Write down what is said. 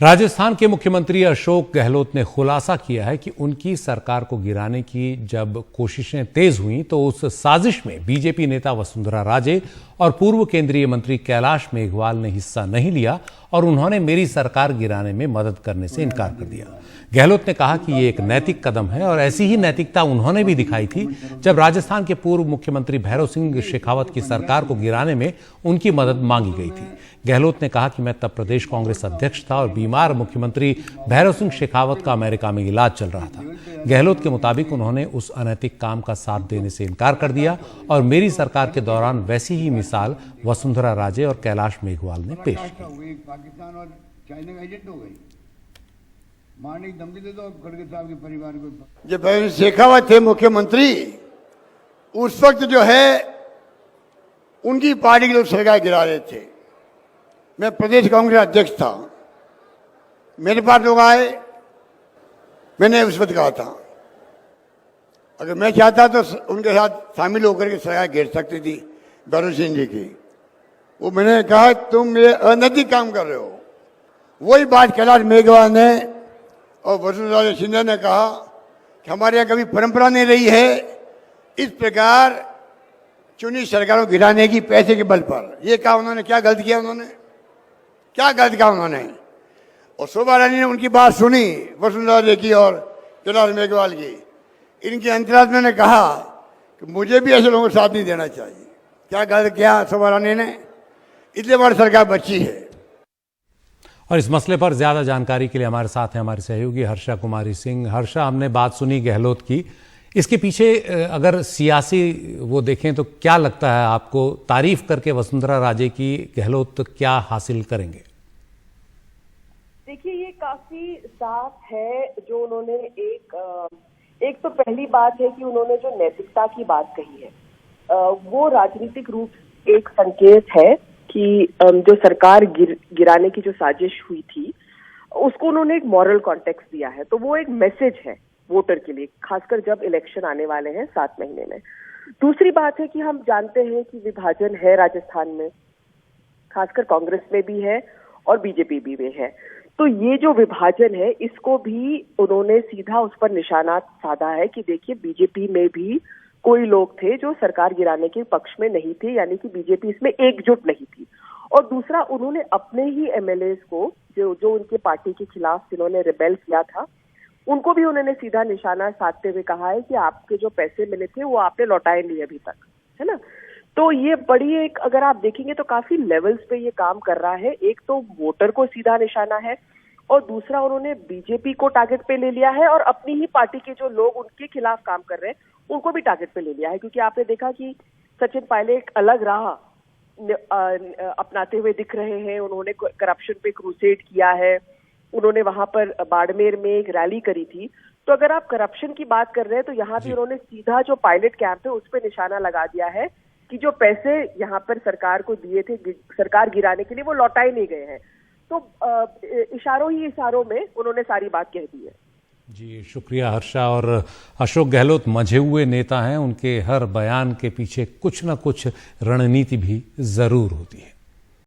राजस्थान के मुख्यमंत्री अशोक गहलोत ने खुलासा किया है कि उनकी सरकार को गिराने की जब कोशिशें तेज हुईं तो उस साजिश में बीजेपी नेता वसुंधरा राजे और पूर्व केंद्रीय मंत्री कैलाश मेघवाल ने हिस्सा नहीं लिया और उन्होंने मेरी सरकार गिराने में मदद करने से इनकार कर दिया। गहलोत ने कहा कि ये एक नैतिक कदम है और ऐसी ही नैतिकता उन्होंने भी दिखाई थी जब राजस्थान के पूर्व मुख्यमंत्री भैरव सिंह शेखावत की सरकार को गिराने में उनकी मदद मांगी गई थी। गहलोत ने कहा कि मैं तब प्रदेश कांग्रेस अध्यक्ष था और बीमार मुख्यमंत्री भैरव सिंह शेखावत का अमेरिका में इलाज चल रहा था। गहलोत के मुताबिक उन्होंने उस अनैतिक काम का साथ देने से इनकार कर दिया और मेरी सरकार के दौरान वैसी ही मिसाल वसुंधरा राजे और कैलाश मेघवाल ने पेश की। पाकिस्तान और चाइना का एजेंट हो गई, मारने की धमकी दे दो खड़गे साहब के परिवार को। जब भैरव शेखावत थे मुख्यमंत्री, उस वक्त जो है उनकी पार्टी के लोग सरकार गिरा रहे थे। मैं प्रदेश कांग्रेस अध्यक्ष था, मेरे पास लोग आए, मैंने उस वक्त कहा था अगर मैं चाहता तो उनके साथ शामिल होकर के सरकार गिर सकती थी भैरव सिंह जी की। वो मैंने कहा तुम ये अनैतिक काम कर रहे हो। वही बात कैलाश मेघवाल ने और वसुंधरा सिंधिया ने कहा कि हमारे यहाँ कभी परंपरा नहीं रही है इस प्रकार चुनी सरकारों को गिराने की पैसे के बल पर। ये कहा उन्होंने, क्या गलत किया उन्होंने, क्या गलत किया उन्होंने। और शोभा रानी ने उनकी बात सुनी, वसुंधरा जी की और कैलाश मेघवाल की। इनके अंतरात्मा ने कहा कि मुझे भी ऐसे लोगों को साथ नहीं देना चाहिए। क्या गलत किया शोभा रानी ने, इसलिए हमारी सरकार बची है। और इस मसले पर ज्यादा जानकारी के लिए हमारे साथ हैं हमारे सहयोगी हर्षा कुमारी सिंह। हर्षा, हमने बात सुनी गहलोत की, इसके पीछे अगर सियासी वो देखें तो क्या लगता है आपको, तारीफ करके वसुंधरा राजे की गहलोत क्या हासिल करेंगे? देखिए, ये काफी साफ है जो उन्होंने एक तो पहली बात है कि उन्होंने जो नैतिकता की बात कही है वो राजनीतिक रूप से एक संकेत है कि जो सरकार गिराने की जो साजिश हुई थी उसको उन्होंने एक मॉरल कॉन्टेक्स्ट दिया है। तो वो एक मैसेज है वोटर के लिए, खासकर जब इलेक्शन आने वाले हैं 7 महीने में। दूसरी बात है कि हम जानते हैं कि विभाजन है राजस्थान में, खासकर कांग्रेस में भी है और बीजेपी भी में है। तो ये जो विभाजन है इसको भी उन्होंने सीधा उस पर निशाना साधा है कि देखिए बीजेपी में भी कोई लोग थे जो सरकार गिराने के पक्ष में नहीं थे, यानी कि बीजेपी इसमें एकजुट नहीं थी। और दूसरा, उन्होंने अपने ही एमएलएज को जो उनके पार्टी के खिलाफ जिन्होंने रिबेल किया था उनको भी उन्होंने सीधा निशाना साधते हुए कहा है कि आपके जो पैसे मिले थे वो आपने लौटाए नहीं अभी तक, है ना। तो ये बड़ी एक, अगर आप देखेंगे तो काफी लेवल्स पे ये काम कर रहा है। एक तो वोटर को सीधा निशाना है और दूसरा उन्होंने बीजेपी को टारगेट पे ले लिया है और अपनी ही पार्टी के जो लोग उनके खिलाफ काम कर रहे हैं उनको भी टारगेट पे ले लिया है। क्योंकि आपने देखा कि सचिन पायलट अलग राह अपनाते हुए दिख रहे हैं। उन्होंने करप्शन पे क्रूसेड किया है, उन्होंने वहां पर बाड़मेर में एक रैली करी थी। तो अगर आप करप्शन की बात कर रहे हैं तो यहाँ भी उन्होंने सीधा जो पायलट कैंप है उस पर निशाना लगा दिया है कि जो पैसे यहाँ पर सरकार को दिए थे सरकार गिराने के लिए वो लौटाए नहीं गए हैं। तो इशारों ही इशारों में उन्होंने सारी बात कह दी है। जी शुक्रिया हर्षा। और अशोक गहलोत मंझे हुए नेता हैं, उनके हर बयान के पीछे कुछ ना कुछ रणनीति भी जरूर होती है।